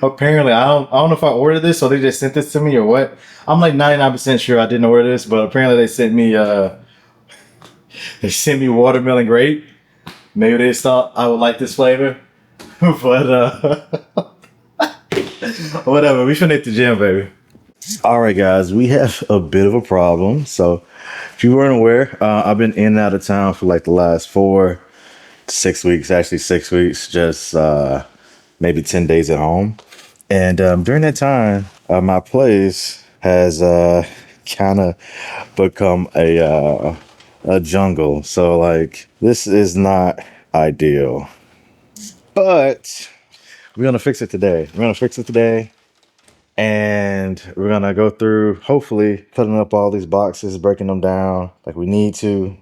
Apparently, I don't know if I ordered this or they just sent this to me or what. I'm like 99% sure I didn't order this, but apparently they sent me watermelon grape. Maybe they thought I would like this flavor. But whatever, we finna hit the gym, baby. All right, guys, we have a bit of a problem. So if you weren't aware, I've been in and out of town for like the last 4 to 6 weeks, actually 6 weeks, just maybe 10 days at home. And during that time, my place has kind of become a jungle. So like, this is not ideal, but we're gonna fix it today. We're gonna fix it today. And we're gonna go through, hopefully, putting up all these boxes, breaking them down like we need to.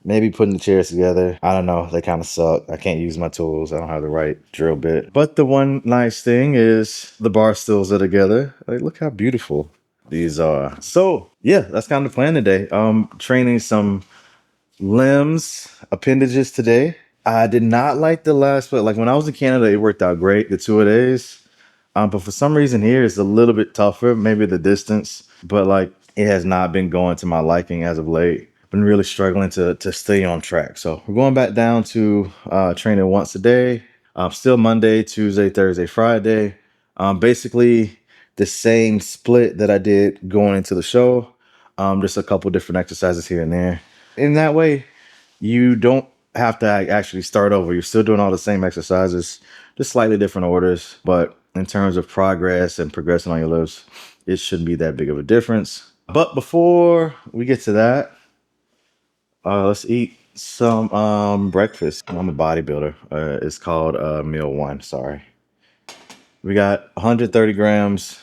Maybe putting the chairs together. I don't know. They kind of suck. I can't use my tools. I don't have the right drill bit. But the one nice thing is the bar stools are together. Like, look how beautiful these are. So yeah, that's kind of the plan today. Training some limbs, appendages today. I did not like the last split. Like when I was in Canada, it worked out great, the 2 days. But for some reason here, it's a little bit tougher, maybe the distance, but like it has not been going to my liking as of late. Been really struggling to stay on track. So we're going back down to training once a day. Still Monday, Tuesday, Thursday, Friday. Basically the same split that I did going into the show. Just a couple different exercises here and there. In that way, you don't have to actually start over. You're still doing all the same exercises, just slightly different orders. But in terms of progress and progressing on your lifts, it shouldn't be that big of a difference. But before we get to that, let's eat some breakfast. I'm a bodybuilder. It's called meal one. Sorry. We got 130 grams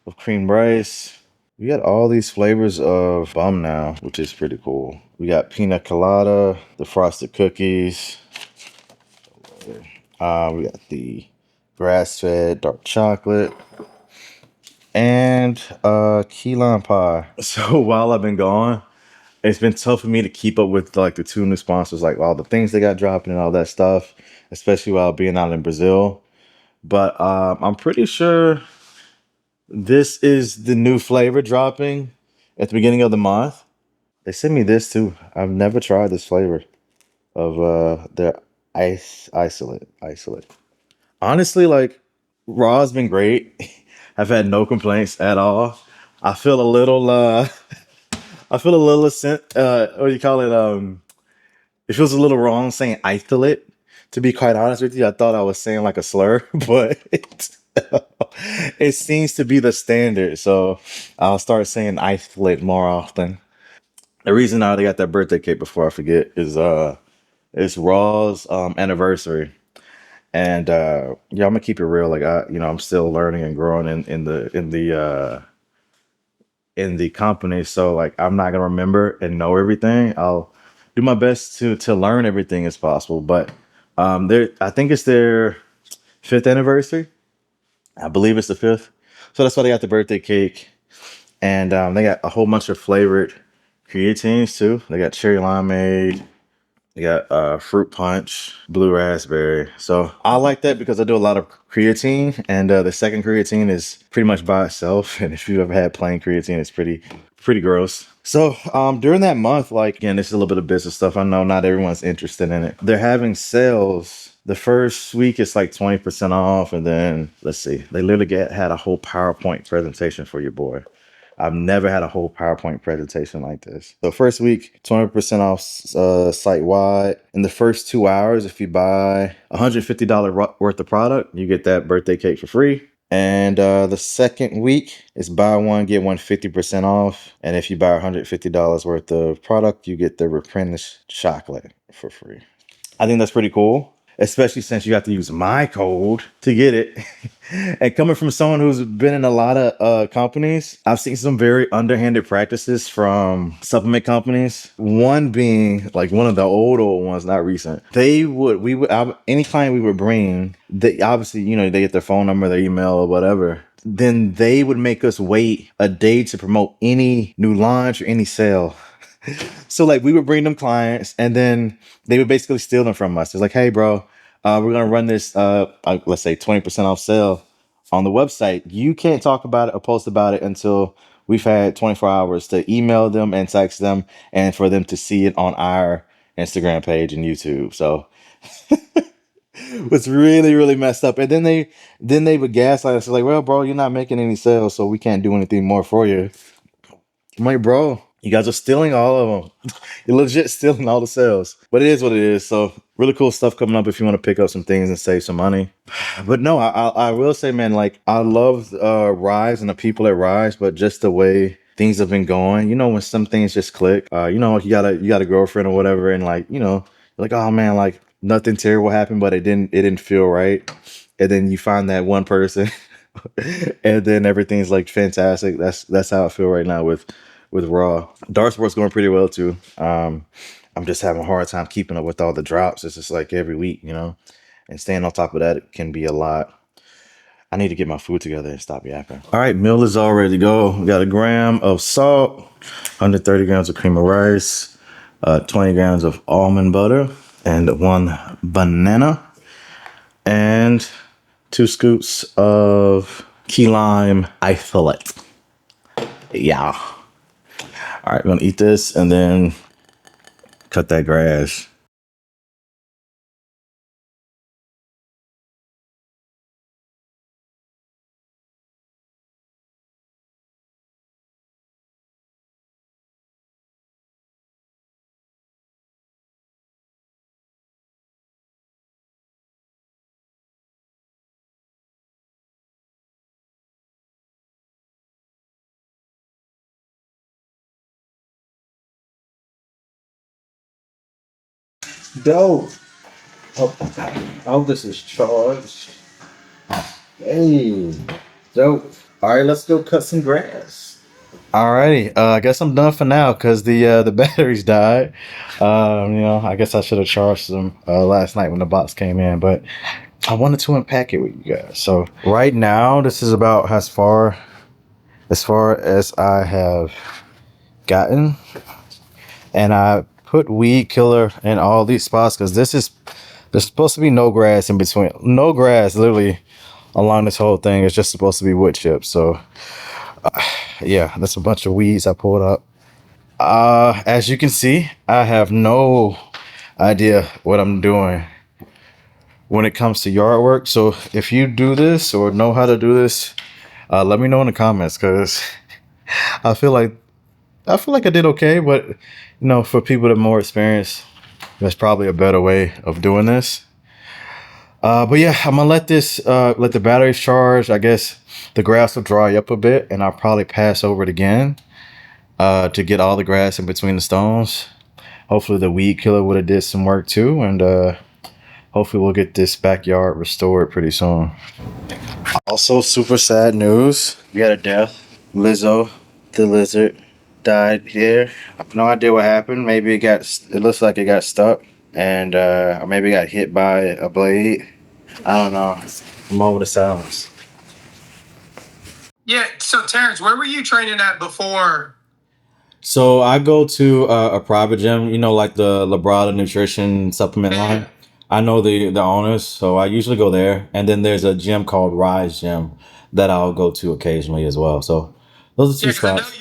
of cream rice. We got all these flavors of bum now, which is pretty cool. We got pina colada, the frosted cookies. We got the grass-fed dark chocolate and key lime pie. So while I've been gone, it's been tough for me to keep up with like the 2 new sponsors, like all the things they got dropping and all that stuff, especially while being out in Brazil. But I'm pretty sure this is the new flavor dropping at the beginning of the month. They sent me this too. I've never tried this flavor of their isolate. Honestly, like raw has been great. I've had no complaints at all. I feel a little what do you call it? It feels a little wrong saying isolate. To be quite honest with you, I thought I was saying like a slur, but it seems to be the standard. So I'll start saying isolate more often. The reason I already got that birthday cake before I forget is it's Raw's anniversary. And yeah, I'm gonna keep it real. Like I'm still learning and growing in the company. So like I'm not gonna remember and know everything. I'll do my best to learn everything as possible. But I think it's their 5th anniversary. I believe it's the 5th. So that's why they got the birthday cake. And they got a whole bunch of flavored creatines too. They got cherry limeade. They got fruit punch, blue raspberry. So I like that because I do a lot of creatine, and the second creatine is pretty much by itself. And if you've ever had plain creatine, it's pretty gross. So during that month, like again, this is a little bit of business stuff. I know not everyone's interested in it. They're having sales. The first week it's like 20% off, and then let's see, they literally had a whole PowerPoint presentation for your boy. I've never had a whole PowerPoint presentation like this. So first week, 20% off site-wide. In the first 2 hours, if you buy $150 worth of product, you get that birthday cake for free. And the second week is buy one, get one 50% off. And if you buy $150 worth of product, you get the replenished chocolate for free. I think that's pretty cool, especially since you have to use my code to get it. And coming from someone who's been in a lot of companies, I've seen some very underhanded practices from supplement companies. One being like one of the old ones, not recent. Any client we would bring, they obviously, they get their phone number, their email or whatever. Then they would make us wait a day to promote any new launch or any sale. So like we would bring them clients and then they would basically steal them from us. It's like, hey bro, we're gonna run this let's say 20% off sale, on the website, you can't talk about it or post about it until we've had 24 hours to email them and text them and for them to see it on our Instagram page and YouTube. So it's really, really messed up. And then they would gaslight us like, well, bro, you're not making any sales, so we can't do anything more for you. I'm like, bro, you guys are stealing all of them. You're legit stealing all the sales. But it is what it is. So really cool stuff coming up if you want to pick up some things and save some money. But no, I will say, man, like I love Rise and the people at Rise, but just the way things have been going, you know, when some things just click, you know, like you got a girlfriend or whatever, and like, you know, you're like, oh man, like nothing terrible happened, but it didn't feel right. And then you find that one person and then everything's like fantastic. That's how I feel right now with Raw. Dark Sport's going pretty well too. I'm just having a hard time keeping up with all the drops. It's just like every week, you know, and staying on top of that it can be a lot. I need to get my food together and stop yapping. All right, meal is all ready to go. We got 1 gram of salt, 130 grams of cream of rice, 20 grams of almond butter, and 1 banana, and 2 scoops of key lime isolate. Yeah. All right, we're gonna eat this and then cut that grass. Dope. Oh, I hope this is charged. Hey, dope. All right, let's go cut some grass. Alrighty, I guess I'm done for now because the batteries died. You know, I guess I should have charged them last night when the box came in, but I wanted to unpack it with you guys. So right now, this is about as far as I have gotten, and I put weed killer in all these spots because there's supposed to be no grass in between, no grass literally along this whole thing. It's just supposed to be wood chips. So yeah, that's a bunch of weeds I pulled up. As you can see, I have no idea what I'm doing when it comes to yard work. So if you do this or know how to do this, let me know in the comments because I feel like I did okay, but you know, for people that are more experienced, there's probably a better way of doing this. But yeah, I'm gonna let the batteries charge. I guess the grass will dry up a bit, and I'll probably pass over it again to get all the grass in between the stones. Hopefully the weed killer would have did some work too, and hopefully we'll get this backyard restored pretty soon. Also, super sad news. We had a death. Lizo, the lizard, died here. I have no idea what happened. Maybe it looks like it got stuck, and or maybe it got hit by a blade. I don't know. Moment of silence. Yeah, so Terrence, where were you training at before? So I go to a private gym, you know, like the Labrada Nutrition Supplement line. I know the owners, so I usually go there. And then there's a gym called Rise Gym that I'll go to occasionally as well. So those are two spots.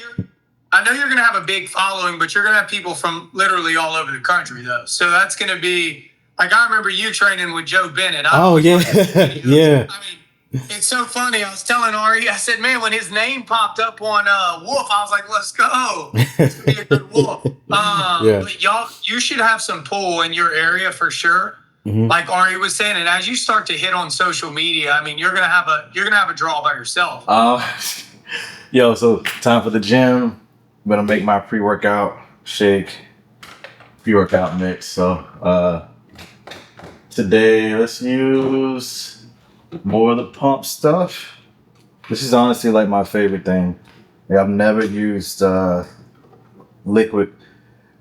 I know you're going to have a big following, but you're going to have people from literally all over the country, though. So that's going to be, like, I remember you training with Joe Bennett. Oh, yeah. Yeah. I mean, it's so funny. I was telling Ari, I said, man, when his name popped up on Wolf, I was like, let's go. It's going to be a good Wolf. Yeah. But y'all, you should have some pull in your area for sure. Mm-hmm. Like Ari was saying, and as you start to hit on social media, I mean, you're gonna have a draw by yourself. Yo, so time for the gym. I'm gonna make my pre-workout shake, pre-workout mix. So today let's use more of the pump stuff. This is honestly like my favorite thing. Like, I've never used liquid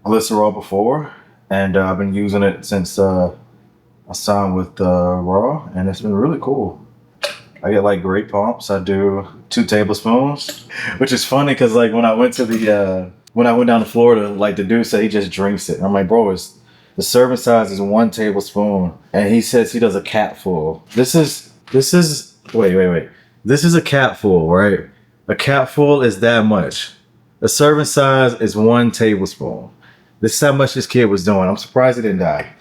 glycerol before, and I've been using it since I signed with Raw, and it's been really cool. I get like great pumps. I do 2 tablespoons, which is funny because like when I went down to Florida, like the dude said he just drinks it. I'm like, bro, the serving size is 1 tablespoon, and he says he does a cap full. This is wait. This is a capful, right? A capful is that much. A serving size is 1 tablespoon. This is how much this kid was doing. I'm surprised he didn't die.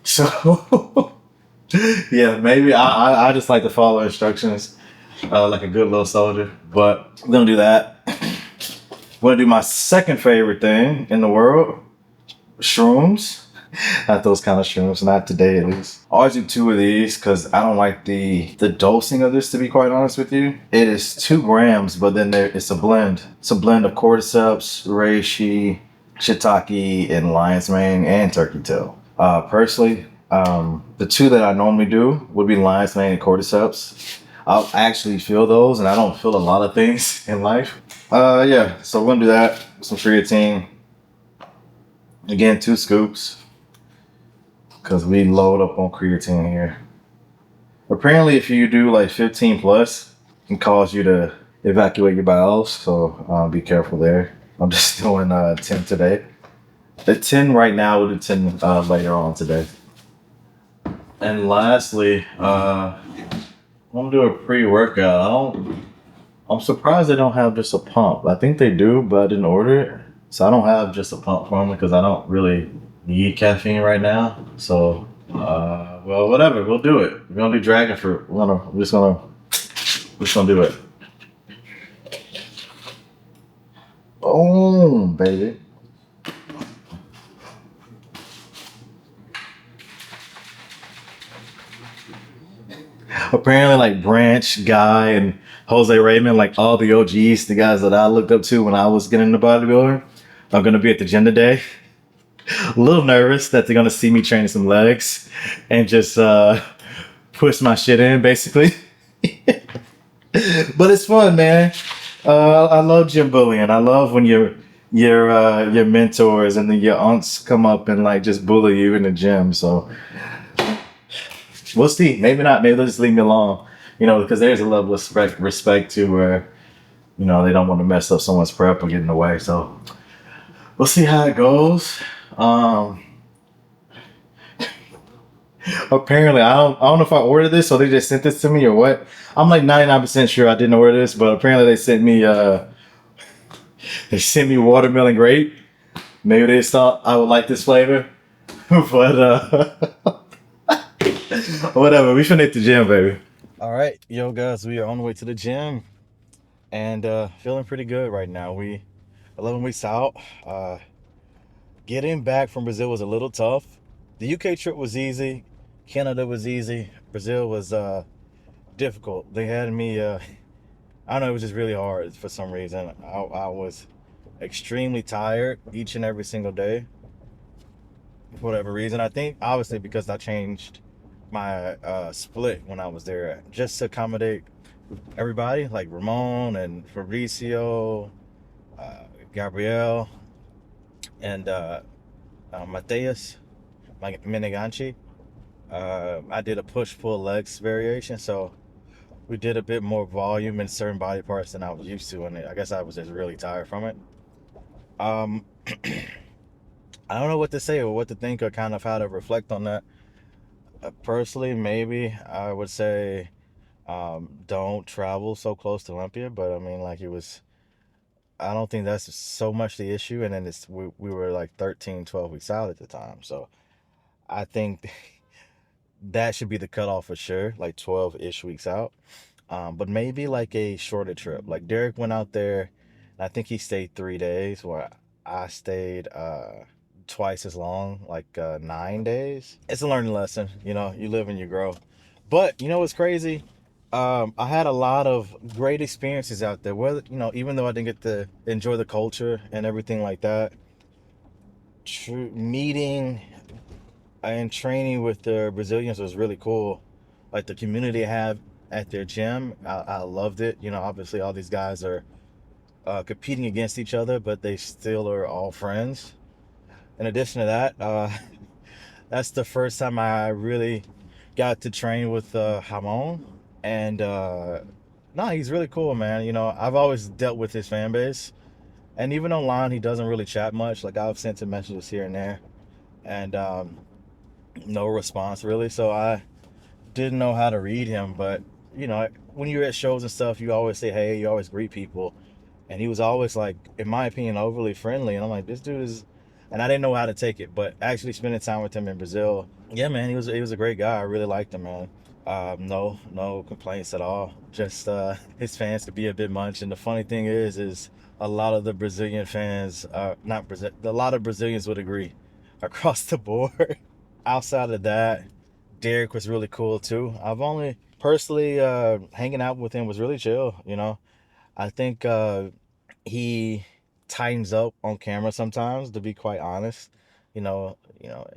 So, yeah, maybe I just like to follow instructions like a good little soldier. But we're gonna do that. I'm gonna do my second favorite thing in the world, shrooms. Not those kind of shrooms, not today at least. I always do 2 of these because I don't like the dosing of this, to be quite honest with you. It is 2 grams, but then it's a blend. It's a blend of cordyceps, reishi, shiitake, and lion's mane and turkey tail. Personally, the 2 that I normally do would be lion's mane and cordyceps. I'll actually feel those, and I don't feel a lot of things in life. Yeah, so we're gonna do that. Some creatine. Again, 2 scoops. Because we load up on creatine here. Apparently, if you do like 15 plus, it can cause you to evacuate your bowels. So be careful there. I'm just doing 10 today. The 10 right now, we'll do 10 later on today. And lastly, I'm gonna do a pre-workout. I'm surprised they don't have just a pump. I think they do, but I didn't order it. So I don't have just a pump for me because I don't really need caffeine right now. So, well, whatever. We'll do it. We're gonna do dragon fruit. We're just gonna do it. Boom, baby. Apparently, like Branch, Guy, and Jose Raymond, like all the OGs, the guys that I looked up to when I was getting into bodybuilding, are gonna be at the gym today. A little nervous that they're gonna see me training some legs and just push my shit in, basically. But it's fun, man. I love gym bullying. I love when your mentors and then your aunts come up and like just bully you in the gym. So we'll see. Maybe not. Maybe they'll just leave me alone. You know, because there's a level of respect to where, you know, they don't want to mess up someone's prep or get in the way. So we'll see how it goes. Apparently, I don't know if I ordered this or they just sent this to me or what. I'm like 99% sure I didn't order this, but apparently they sent me watermelon grape. Maybe they thought I would like this flavor, but whatever. We finna hit the gym, baby. All right, yo guys, we are on the way to the gym and feeling pretty good right now. We 11 weeks out. Getting back from Brazil was a little tough. The UK trip was easy. Canada was easy. Brazil was difficult. They had me, I don't know, it was just really hard for some reason. I was extremely tired each and every single day for whatever reason. I think obviously because I changed my split when I was there just to accommodate everybody, like Ramon and Fabricio, Gabrielle, and Mateus Meneganchi. I did a push-pull legs variation, so we did a bit more volume in certain body parts than I was used to, and I guess I was just really tired from it. I don't know what to say or what to think or kind of how to reflect on that. Personally, maybe I would say don't travel so close to Olympia, but I mean, like, I don't think that's so much the issue. And then we were like 13, 12 weeks out at the time. So I think that should be the cutoff for sure, like 12-ish weeks out. But maybe like a shorter trip. Like Derek went out there, and I think he stayed 3 days, where I stayed twice as long, like 9 days. It's a learning lesson, you know, you live and you grow. But you know what's crazy? I had a lot of great experiences out there. Whether, you know, even though I didn't get to enjoy the culture and everything like that, meeting and training with the Brazilians was really cool. Like the community I have at their gym, I loved it. You know, obviously all these guys are competing against each other, but they still are all friends. In addition to that, that's the first time I really got to train with Ramon. And no, he's really cool, man. You know, I've always dealt with his fan base, and even online he doesn't really chat much. Like I've sent him messages here and there, and no response really. So I didn't know how to read him, but you know, when you're at shows and stuff, you always say hey, you always greet people, and he was always like, in my opinion, overly friendly. And I'm like, this dude is, and I didn't know how to take it. But actually spending time with him in Brazil, yeah, man, he was a great guy. I really liked him, man. No complaints at all. Just his fans could be a bit much. And the funny thing is a lot of the Brazilian fans, not Brazil, a lot of Brazilians would agree across the board. Outside of that, Derek was really cool too. I've only personally hanging out with him was really chill. You know, I think he tightens up on camera sometimes, to be quite honest. And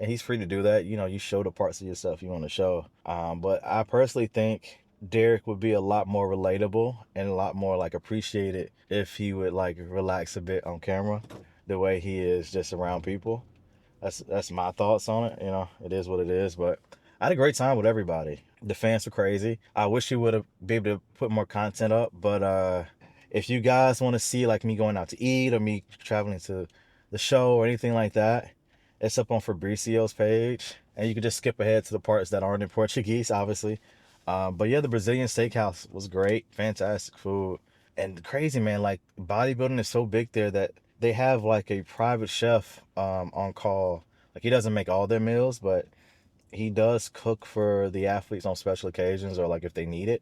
he's free to do that. You know, you show the parts of yourself you want to show. But I personally think Derek would be a lot more relatable and a lot more like appreciated if he would like relax a bit on camera, the way he is just around people. That's my thoughts on it. You know, it is what it is. But I had a great time with everybody. The fans were crazy. I wish he would have been able to put more content up, but if you guys want to see like me going out to eat or me traveling to the show or anything like that, it's up on Fabricio's page, and you can just skip ahead to the parts that aren't in Portuguese, obviously. But yeah, the Brazilian steakhouse was great, fantastic food, and crazy, man. Like bodybuilding is so big there that they have like a private chef on call. Like he doesn't make all their meals, but he does cook for the athletes on special occasions or like if they need it.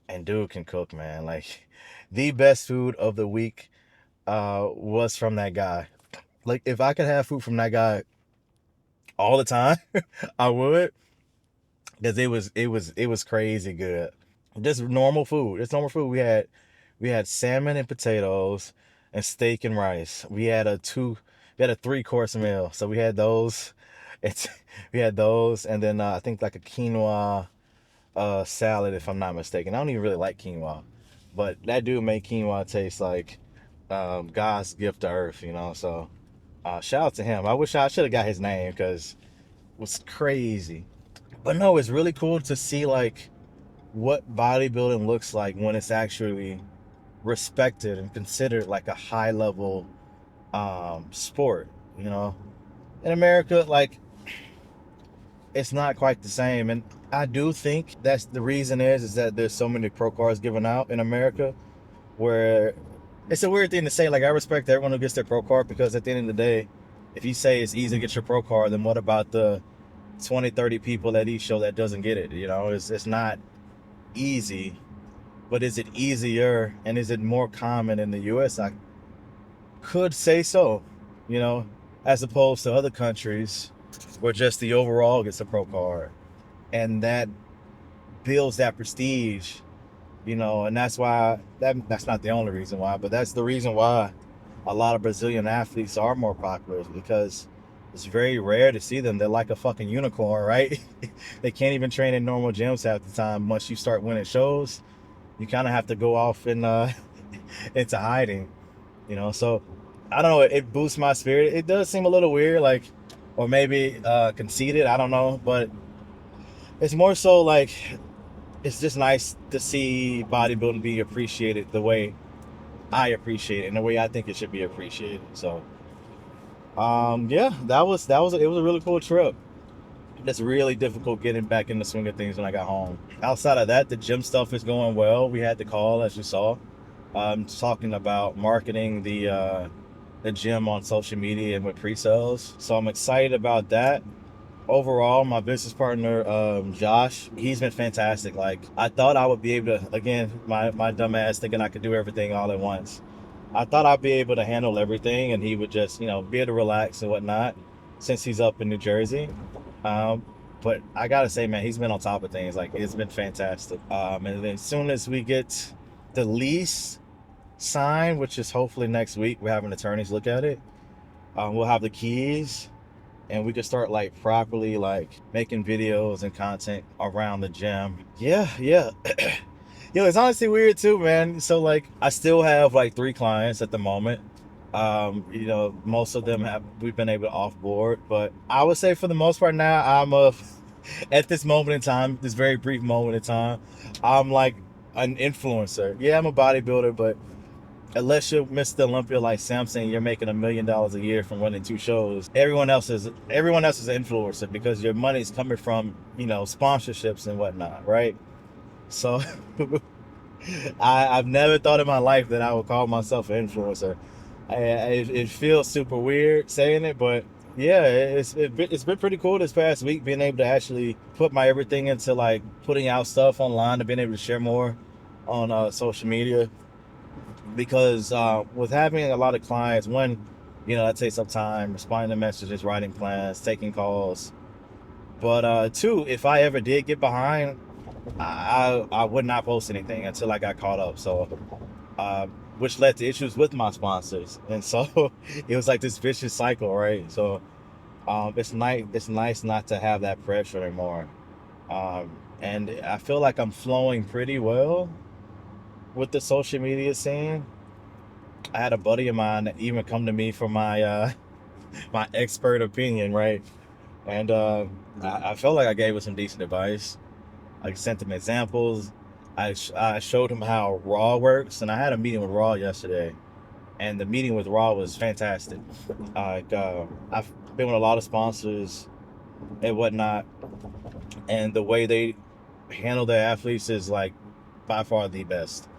And dude can cook, man. Like the best food of the week was from that guy. Like if I could have food from that guy all the time, I would, because it was crazy good. Just normal food. It's normal food. We had salmon and potatoes and steak and rice. We had a 3-course meal. So we had those. It's we had those, and then I think like a quinoa salad, if I'm not mistaken. I don't even really like quinoa, but that dude made quinoa taste like God's gift to earth, you know. So shout out to him. I wish I should have got his name because it was crazy. But no, it's really cool to see like what bodybuilding looks like when it's actually respected and considered like a high level sport. You know, in America, like it's not quite the same, and I do think that's the reason is that there's so many pro cards given out in America, where it's a weird thing to say. Like I respect everyone who gets their pro card, because at the end of the day, if you say it's easy to get your pro card, then what about the 20-30 people at each show that doesn't get it? You know, it's not easy, but is it easier and is it more common in the US? I could say so, you know, as opposed to other countries where just the overall gets a pro card, and that builds that prestige, you know. And that's why that's not the only reason why, but that's the reason why a lot of Brazilian athletes are more popular, because it's very rare to see them. They're like a fucking unicorn, right? They can't even train in normal gyms half the time. Once you start winning shows, you kind of have to go off and into hiding, you know. So I don't know, it boosts my spirit. It does seem a little weird, like, or maybe conceited, I don't know, but it's more so like it's just nice to see bodybuilding be appreciated the way I appreciate it and the way I think it should be appreciated. So yeah, it was a really cool trip. It's really difficult getting back in the swing of things when I got home. Outside of that, the gym stuff is going well. We had the call, as you saw, talking about marketing the gym on social media and with pre-sales. So I'm excited about that. Overall, my business partner, Josh, he's been fantastic. Like, I thought I would be able to, again, my dumb ass thinking I could do everything all at once. I thought I'd be able to handle everything and he would just, you know, be able to relax and whatnot, since he's up in New Jersey. But I gotta say, man, he's been on top of things. Like, it's been fantastic. And then as soon as we get the lease signed, which is hopefully next week, we're having attorneys look at it. We'll have the keys, and we can start like properly like making videos and content around the gym. Yeah. Yo, it's honestly weird too, man. So like I still have like 3 clients at the moment. You know, most of them we've been able to offboard, but I would say for the most part now at this moment in time, this very brief moment in time, I'm like an influencer. Yeah, I'm a bodybuilder, but unless you're Mr. Olympia like Samson, you're making $1 million a year from running 2 shows. Everyone else is an influencer, because your money's coming from, you know, sponsorships and whatnot, right? So I've never thought in my life that I would call myself an influencer. It feels super weird saying it, but yeah, it's been pretty cool this past week being able to actually put my everything into like putting out stuff online and being able to share more on social media. Because with having a lot of clients, one, that takes up time, responding to messages, writing plans, taking calls. But two, if I ever did get behind, I would not post anything until I got caught up. So, which led to issues with my sponsors, and so it was like this vicious cycle, right? So, it's nice not to have that pressure anymore. And I feel like I'm flowing pretty well with the social media scene. I had a buddy of mine that even come to me for my my expert opinion, right? And I felt like I gave him some decent advice. I sent him examples. I showed him how Raw works, and I had a meeting with Raw yesterday, and the meeting with Raw was fantastic. I've been with a lot of sponsors and whatnot, and the way they handle their athletes is like by far the best.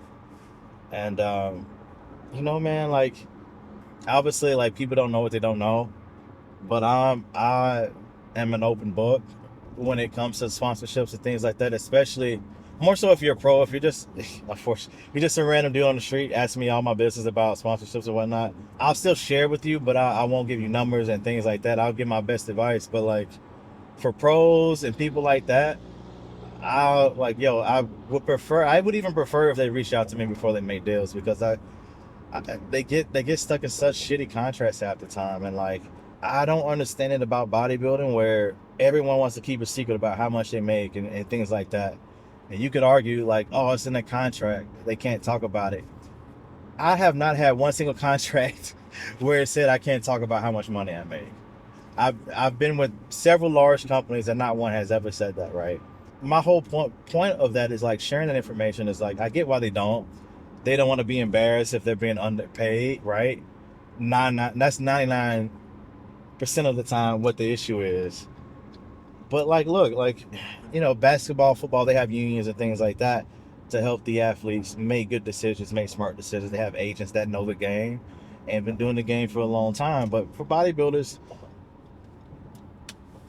And man, like obviously, like people don't know what they don't know, but I am an open book when it comes to sponsorships and things like that, especially more so if you're a pro. If you're just of course you're just a random dude on the street asking me all my business about sponsorships and whatnot, I'll still share with you, but I won't give you numbers and things like that. I'll give my best advice. But like for pros and people like that, I would even prefer if they reach out to me before they make deals, because they get stuck in such shitty contracts half the time. And like I don't understand it about bodybuilding, where everyone wants to keep a secret about how much they make and things like that. And you could argue like, oh, it's in a contract, they can't talk about it. I have not had one single contract where it said I can't talk about how much money I make. I've been with several large companies and not one has ever said that, right? My whole point of that is like sharing that information is like, I get why they don't want to be embarrassed if they're being underpaid, right? That's 99% of the time what the issue is. But like, look, like, basketball, football, they have unions and things like that to help the athletes make good decisions, make smart decisions. They have agents that know the game and been doing the game for a long time. But for bodybuilders,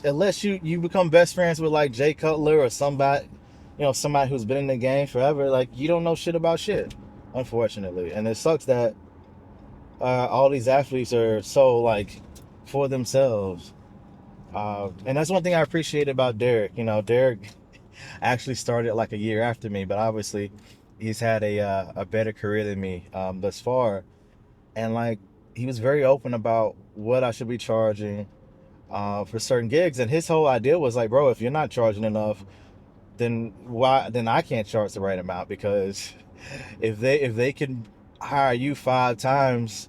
unless you become best friends with like Jay Cutler or somebody who's been in the game forever, like you don't know shit about shit, unfortunately. And it sucks that all these athletes are so like for themselves. And that's one thing I appreciate about Derek. Derek actually started like a year after me, but obviously he's had a better career than me thus far. And like he was very open about what I should be charging for certain gigs. And his whole idea was like, bro, if you're not charging enough, then why? Then I can't charge the right amount, because if they can hire you 5 times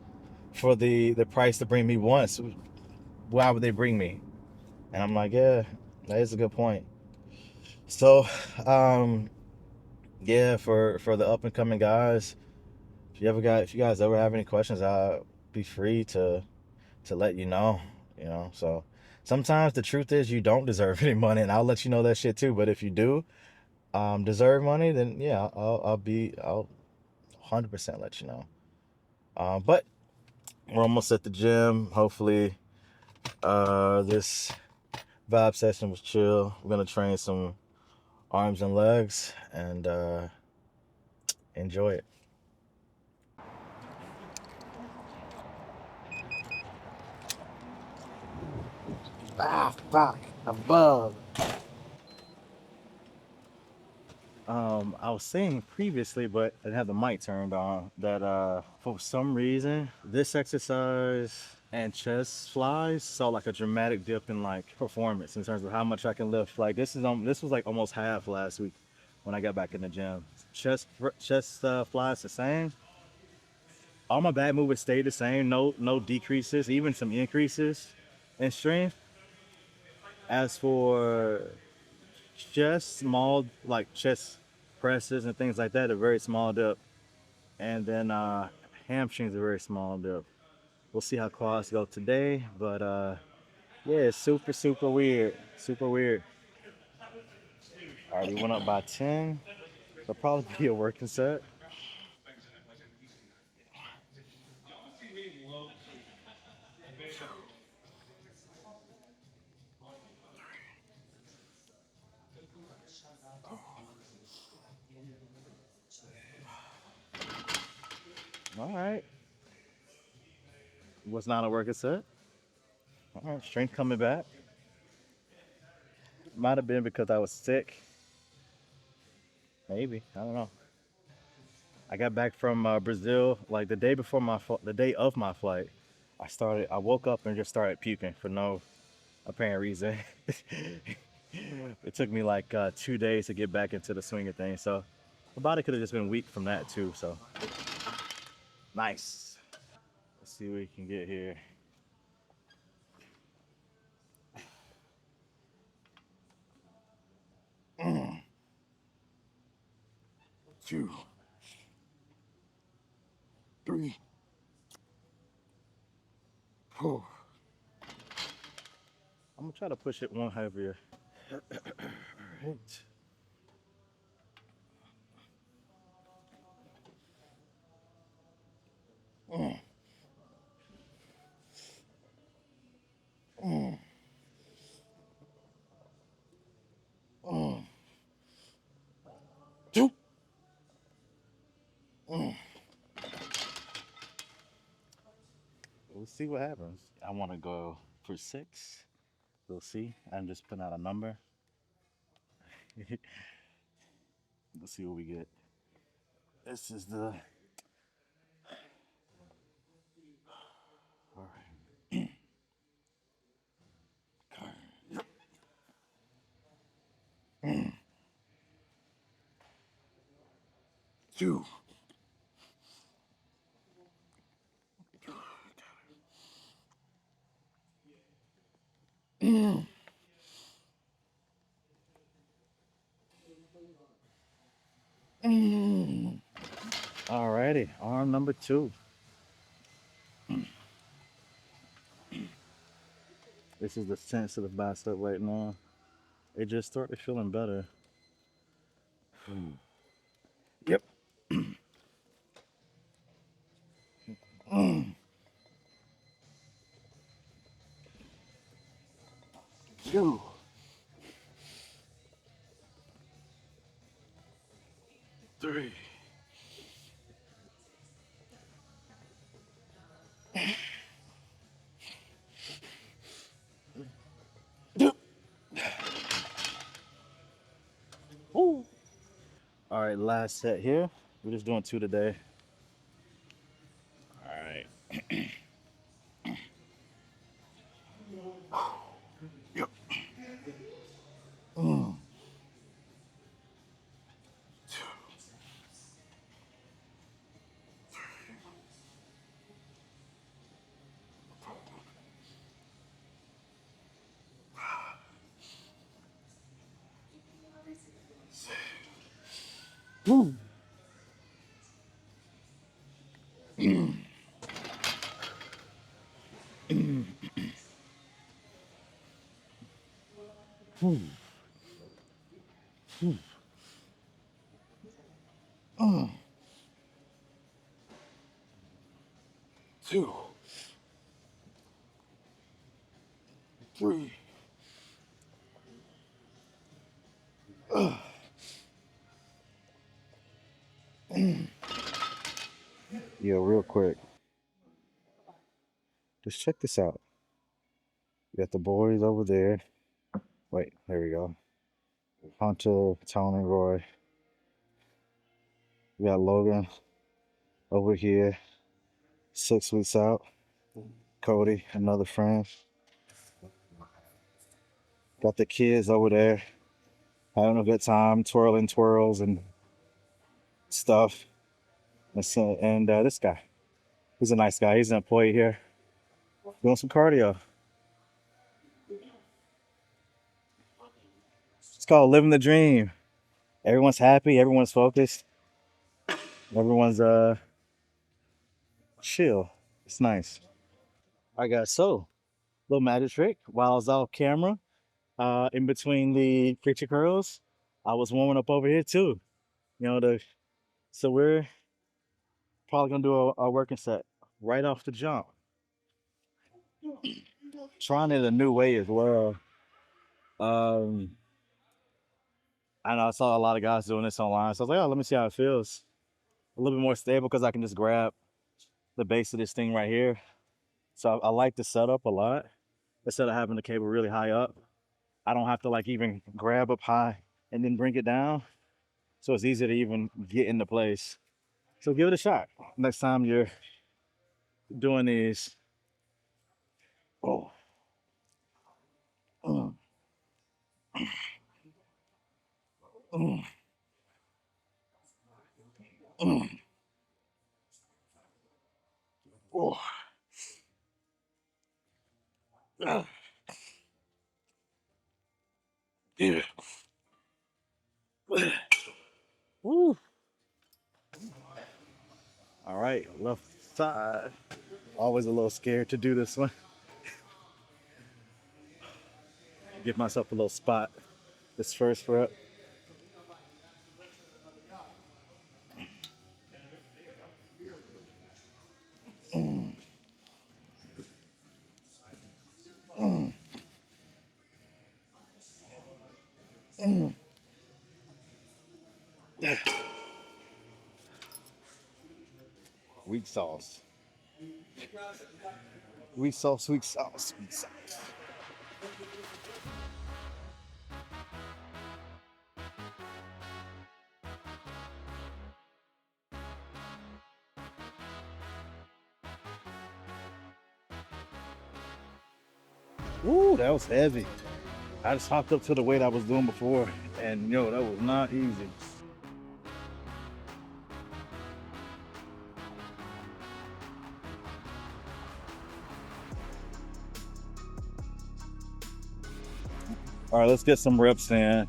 for the price to bring me once, why would they bring me? And I'm like, yeah, that is a good point. So, yeah, for the up and coming guys, if you guys ever have any questions, I'll be free to let you know. So sometimes the truth is you don't deserve any money, and I'll let you know that shit too. But if you do deserve money, then yeah, I'll 100% let you know. But we're almost at the gym. Hopefully, this vibe session was chill. We're gonna train some arms and legs and enjoy it. Ah, fuck, a bug. I was saying previously, but I didn't have the mic turned on, that for some reason this exercise and chest flies saw like a dramatic dip in like performance in terms of how much I can lift. Like this was like almost half last week when I got back in the gym. Chest flies the same. All my back movements stayed the same. No decreases, even some increases in strength. As for just small like chest presses and things like that, a very small dip. And then hamstrings, a very small dip. We'll see how quads go today, but yeah, it's super weird. All right, we went up by 10. It'll probably be a working set. All right. Was not a working set. All right, strength coming back. Might have been because I was sick. Maybe, I don't know. I got back from Brazil like the day before the day of my flight. I woke up and just started puking for no apparent reason. It took me like 2 days to get back into the swing of things. So my body could have just been weak from that too. So nice. Let's see what we can get here. Two, three, four. I'm gonna try to push it one heavier. All right. Two. We'll see what happens. I want to go for 6. We'll see. I'm just putting out a number. Let's see what we get. This is the. All right. Two. Alrighty, arm number 2. This is the sensitive bicep right now. It just started feeling better. Yep. Two. Three. Ooh. All right, last set here. We're just doing 2 today. All right. Yep. 2. Two. Three. Yo, real quick. Just check this out. We got the boys over there. Wait, there we go. Hunter, Tony, Roy. We got Logan over here. 6 weeks out. Cody, another friend. Got the kids over there having a good time, twirling twirls and stuff. And this guy, he's a nice guy. He's an employee here, doing some cardio. It's called living the dream. Everyone's happy. Everyone's focused. Everyone's chill. It's nice. All right, guys. So, little magic trick. While I was off camera, in between the picture curls, I was warming up over here too. You know, so we're probably gonna do a working set right off the jump. Trying it a new way as well. I know I saw a lot of guys doing this online, so I was like, oh, let me see how it feels. A little bit more stable because I can just grab the base of this thing right here. So I like the setup a lot. Instead of having the cable really high up, I don't have to like even grab up high and then bring it down. So it's easy to even get into place. So give it a shot. Next time you're doing these. Oh. Mm. Mm. Mm. Oh. Ah. Yeah. Woo. All right, left side. Always a little scared to do this one. Give myself a little spot. This first rep. Mm. Mm. Mm. Weak sauce. Weak sauce, weak sauce, weak sauce. Woo, that was heavy. I just hopped up to the weight I was doing before, and yo, that was not easy. All right, let's get some reps in.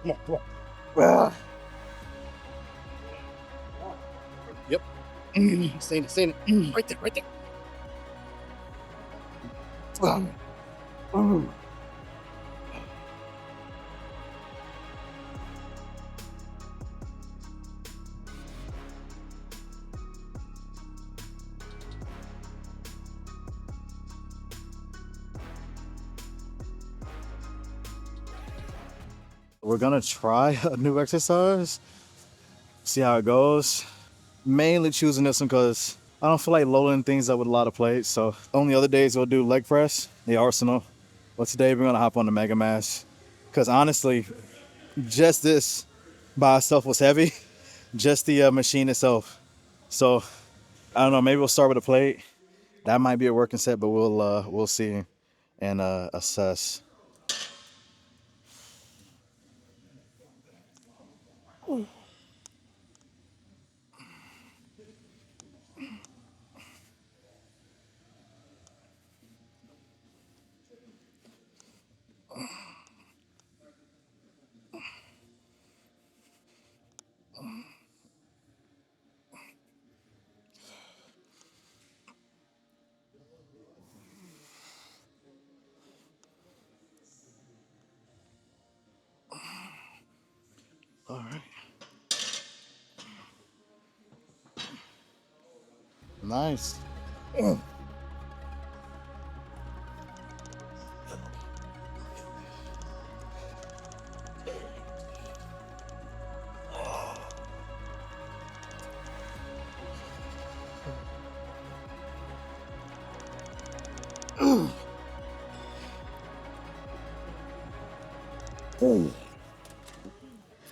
Come on, come on. Ah. Yep. Same it. Right there, right there. Ah. We're gonna try a new exercise, see how it goes. Mainly choosing this one because I don't feel like loading things up with a lot of plates. So on the other days we'll do leg press, the arsenal. But today we're gonna hop on the mega mass. Because honestly, just this by itself was heavy. Just the machine itself. So I don't know, maybe we'll start with a plate. That might be a working set, but we'll see and assess. Nice. I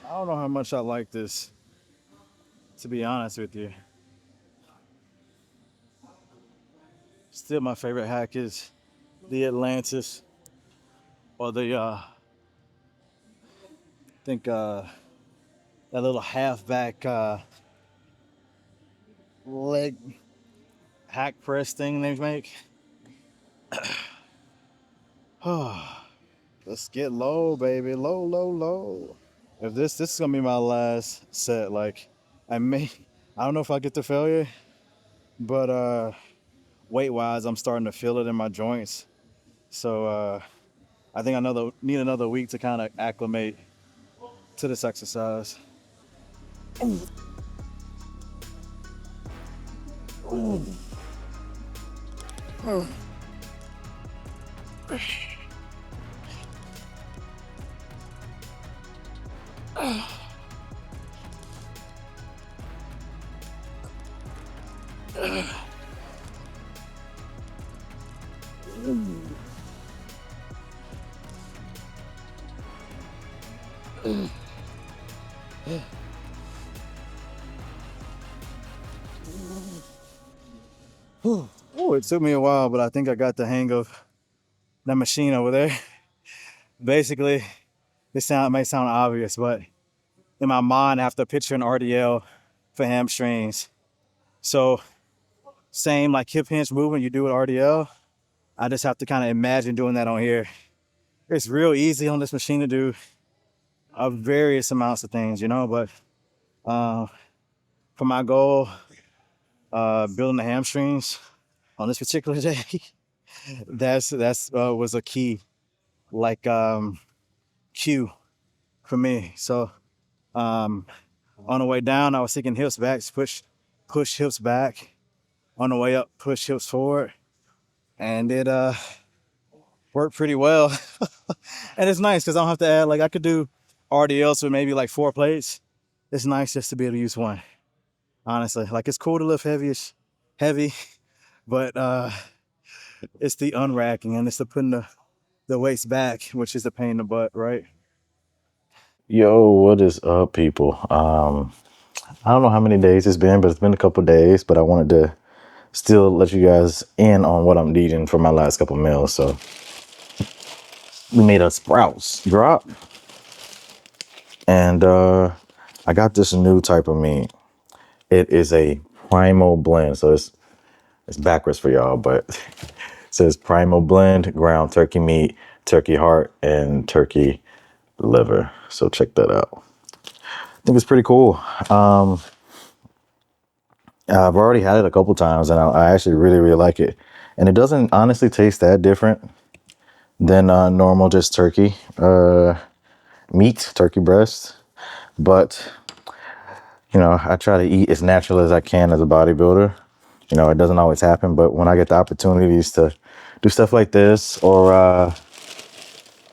don't know how much I like this, to be honest with you. Still, my favorite hack is the Atlantis, or the I think that little half back leg hack press thing they make. Let's get low, baby. Low, low, low. If this is gonna be my last set, like I don't know if I get to failure, but weight wise, I'm starting to feel it in my joints. So I think I need another week to kind of acclimate to this exercise. Oh, it took me a while, but I think I got the hang of that machine over there. Basically, it may sound obvious, but in my mind, I have to picture an RDL for hamstrings. So same like hip hinge movement you do with RDL, I just have to kind of imagine doing that on here. It's real easy on this machine to do various amounts of things, you know, but for my goal, building the hamstrings on this particular day, that's was a key, like cue for me. So on the way down, I was thinking hips back, push hips back. On the way up, push hips forward, and it worked pretty well. And it's nice because I don't have to add, like I could do RDLs with maybe like 4 plates. It's nice just to be able to use one. Honestly, like it's cool to lift heavy, but it's the unracking and it's the putting the weights back, which is a pain in the butt, right? Yo, what is up, people? I don't know how many days it's been, but it's been a couple days, but I wanted to still let you guys in on what I'm eating for my last couple meals. So we made a sprouts drop, and I got this new type of meat. It is a primal blend, so it's backwards for y'all, but it says primal blend, ground turkey meat, turkey heart, and turkey liver. So check that out. I think it's pretty cool. I've already had it a couple times, and I actually really like it. And it doesn't honestly taste that different than normal just turkey meat, turkey breast. But, you know, I try to eat as natural as I can as a bodybuilder. You know, it doesn't always happen, but when I get the opportunities to do stuff like this, or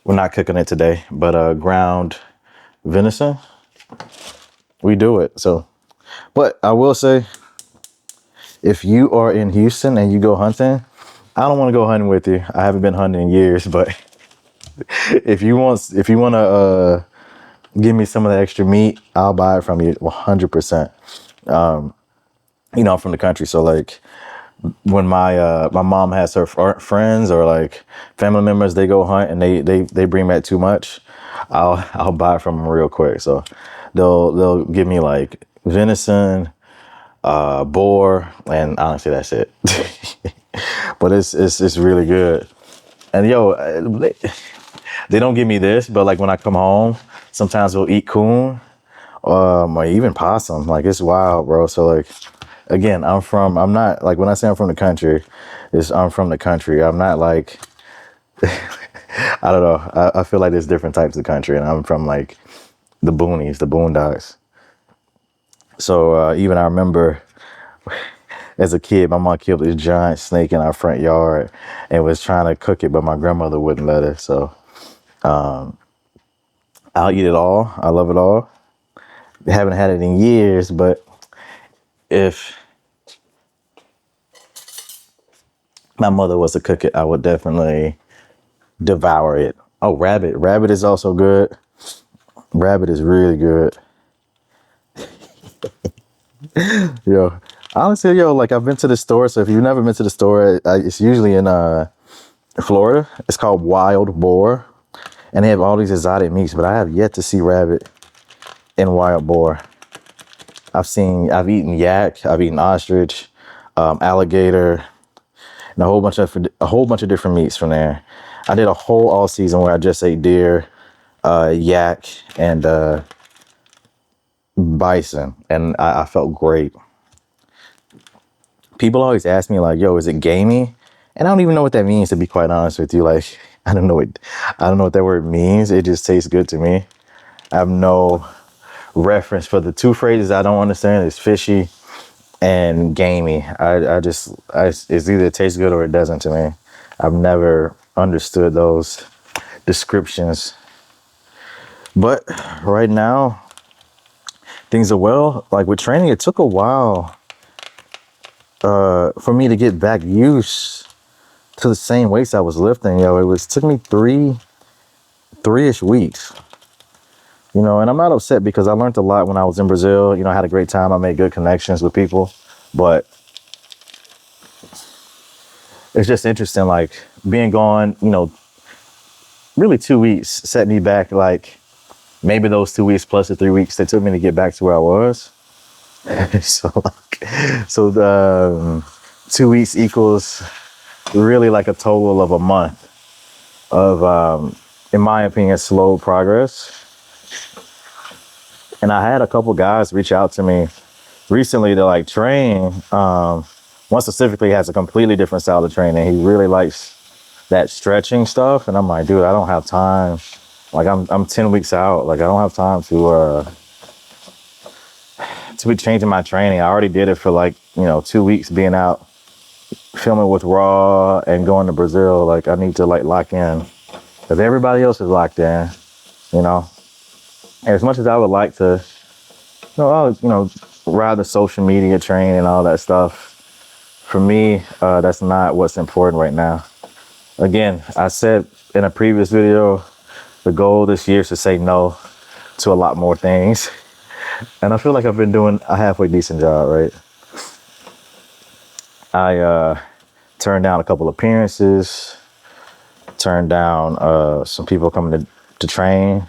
we're not cooking it today, but ground venison, we do it. So, but I will say, if you are in Houston and you go hunting, I don't want to go hunting with you. I haven't been hunting in years, but if you want to give me some of the extra meat, I'll buy it from you 100%. You know, I'm from the country, so like when my mom has her friends or like family members, they go hunt and they bring back too much, I'll buy it from them real quick. So they'll give me like venison, boar, and honestly that's it. But it's really good. And yo, they don't give me this, but like when I come home, sometimes we'll eat coon, or even possum. Like it's wild, bro. So like, again, I'm not like, when I say I'm from the country, I'm from the country. I'm not like, I don't know. I feel like there's different types of country, and I'm from like the boonies, the boondocks. So even I remember as a kid, my mom killed this giant snake in our front yard and was trying to cook it, but my grandmother wouldn't let her. So I'll eat it all. I love it all. Haven't had it in years, but if my mother was to cook it, I would definitely devour it. Oh, rabbit. Rabbit is also good. Rabbit is really good. Yo, honestly, yo, like I've been to the store. So if you've never been to the store, it's usually in Florida. It's called Wild Boar. And they have all these exotic meats, but I have yet to see rabbit in Wild Boar. I've eaten yak, I've eaten ostrich, alligator, and a whole bunch of different meats from there. I did a whole all season where I just ate deer, yak, and bison, and I felt great. People always ask me like, "Yo, is it gamey?" And I don't even know what that means, to be quite honest with you. Like, I don't know what that word means. It just tastes good to me. I have no reference for the two phrases I don't understand. Is fishy and gamey. It's either it tastes good or it doesn't to me. I've never understood those descriptions. But right now, things are well. Like with training, it took a while for me to get back used to the same weights I was lifting. Took me three-ish weeks. And I'm not upset because I learned a lot when I was in Brazil. I had a great time. I made good connections with people, but it's just interesting, like being gone, really 2 weeks set me back, like maybe those 2 weeks plus the 3 weeks that took me to get back to where I was. So the 2 weeks equals really like a total of a month of, in my opinion, slow progress. And I had a couple guys reach out to me recently to like train. One specifically has a completely different style of training. He really likes that stretching stuff. And I'm like, dude, I don't have time. Like I'm 10 weeks out. Like I don't have time to be changing my training. I already did it for like, 2 weeks being out filming with Raw and going to Brazil. Like I need to like lock in because everybody else is locked in, And as much as I would like to, ride the social media train and all that stuff, for me, that's not what's important right now. Again, I said in a previous video, the goal this year is to say no to a lot more things. And I feel like I've been doing a halfway decent job, right? I turned down a couple appearances, turned down some people coming to train,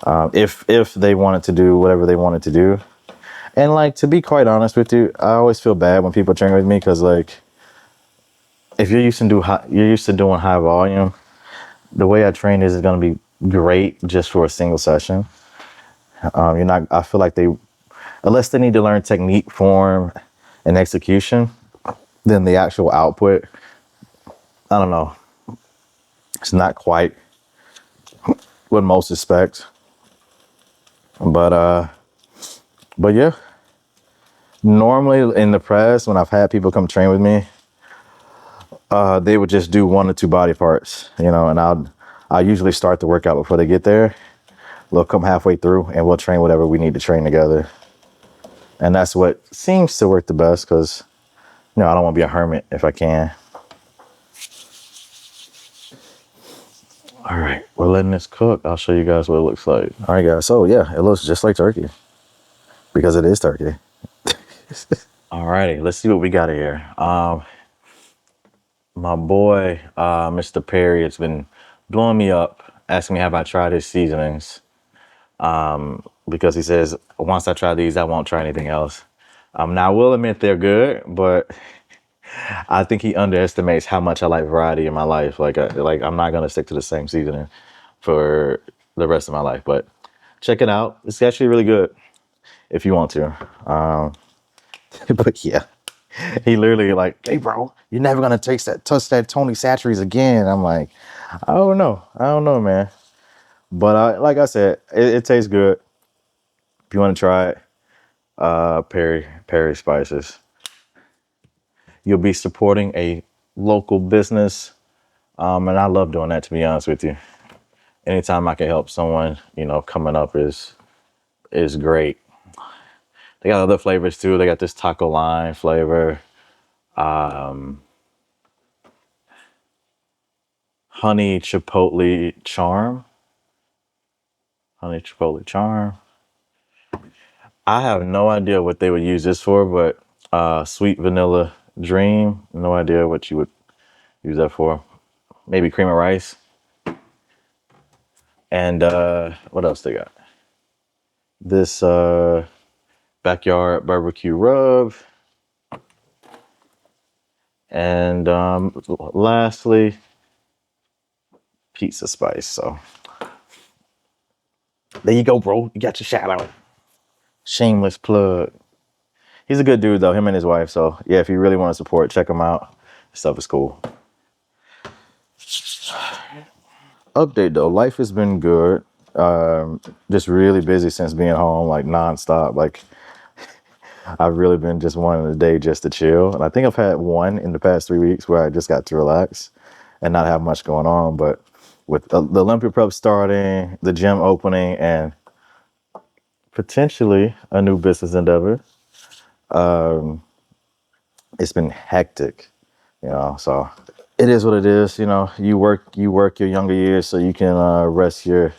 if they wanted to do whatever they wanted to do. And like, to be quite honest with you, I always feel bad when people train with me because like, if you're used to doing high volume, the way I train is going to be great just for a single session. I feel like unless they need to learn technique, form, and execution, then the actual output, I don't know. It's not quite what most expect. But yeah, normally in the past, when I've had people come train with me, they would just do 1 or 2 body parts, and I'll usually start the workout before they get there. They'll come halfway through and we'll train whatever we need to train together. And that's what seems to work the best because, I don't want to be a hermit if I can. All right, we're letting this cook. I'll show you guys what it looks like. All right, guys. So yeah, it looks just like turkey because it is turkey. All righty, let's see what we got here. My boy, Mr. Perry, has been blowing me up, asking me have I tried his seasonings. Because he says, once I try these, I won't try anything else. Now I will admit they're good, but I think he underestimates how much I like variety in my life. Like I'm not going to stick to the same seasoning for the rest of my life, but check it out. It's actually really good if you want to. But yeah, he literally like, hey bro, you're never going to touch that Tony Chachere's again. I'm like, I don't know, man. But like I said, it tastes good. If you want to try it, Perry spices. you'll be supporting a local business. And I love doing that, to be honest with you. Anytime I can help someone, you know, coming up is great. They got other flavors too. They got this taco lime flavor, honey chipotle charm. Honey chipotle charm. I have no idea what they would use this for, but sweet vanilla dream. No idea what you would use that for. Maybe cream of rice. And what else they got? This backyard barbecue rub. And lastly, pizza spice. So there you go, bro. You got your shout out. Shameless plug. He's a good dude though, him and his wife. So yeah, if you really want to support, check him out. Stuff is cool. Update though, life has been good. Just really busy since being home, like nonstop. Like I've really been just wanting a day just to chill. And I think I've had one in the past 3 weeks where I just got to relax and not have much going on. But with the Olympia prep starting, the gym opening, and potentially a new business endeavor, it's been hectic, you know. So it is what it is, you know. You work your younger years so you can rest your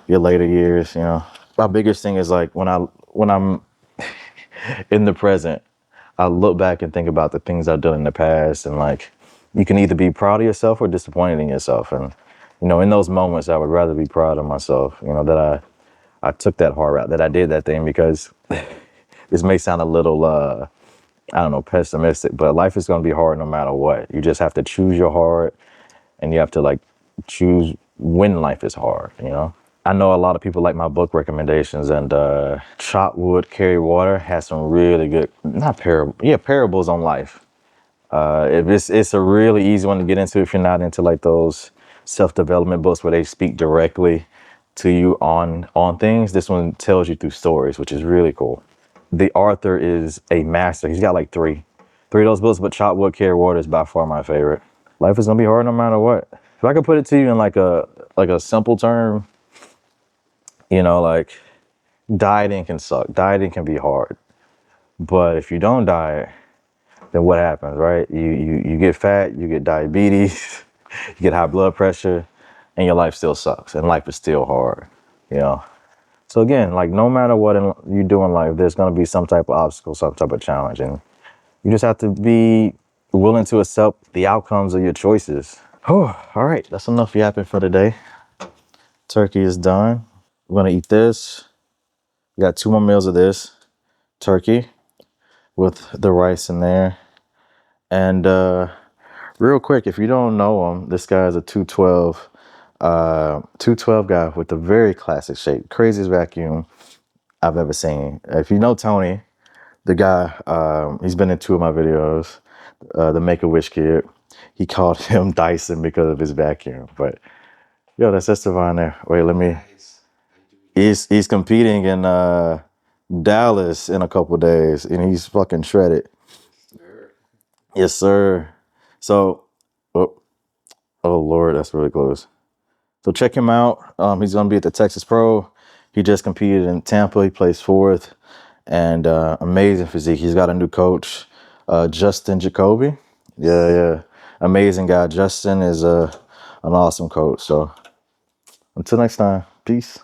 later years, you know. My biggest thing is like when I'm in the present, I look back and think about the things I've done in the past, and like you can either be proud of yourself or disappointed in yourself. And you know, in those moments, I would rather be proud of myself, you know, that I took that hard route, that I did that thing, because this may sound a little I don't know, pessimistic, but life is going to be hard no matter what. You just have to choose your hard, and you have to like choose when life is hard, you know. I know a lot of people like my book recommendations, and Chop Wood, Carry Water has some really good, parables on life. If it's a really easy one to get into if you're not into like those self-development books where they speak directly to you on things. This one tells you through stories, which is really cool. The author is a master. He's got like three of those books, but Chop Wood, Carry Water is by far my favorite. Life is gonna be hard no matter what. If I could put it to you in like a simple term, you know, like dieting can suck. Dieting can be hard. But if you don't diet, then what happens, right? You get fat, you get diabetes, you get high blood pressure, and your life still sucks, and life is still hard, you know? So again, like no matter what you do in life, there's gonna be some type of obstacle, some type of challenge, and you just have to be willing to accept the outcomes of your choices. Oh, all right, that's enough yapping for today. Turkey is done. We're gonna eat this. We got 2 more meals of this turkey with the rice in there. And real quick, if you don't know him, this guy is a 212 guy with a very classic shape, craziest vacuum I've ever seen. If you know Tony, the guy, he's been in 2 of my videos, the Make-A-Wish kid. He called him Dyson because of his vacuum. But yo, that's Estevan there. Wait, let me. He's competing in Dallas in a couple days, and he's fucking shredded. Yes, sir. So, oh Lord, that's really close. So check him out. He's gonna be at the Texas Pro. He just competed in Tampa. He placed 4th, and amazing physique. He's got a new coach, Justin Jacoby. Yeah, amazing guy. Justin is an awesome coach. So until next time, peace.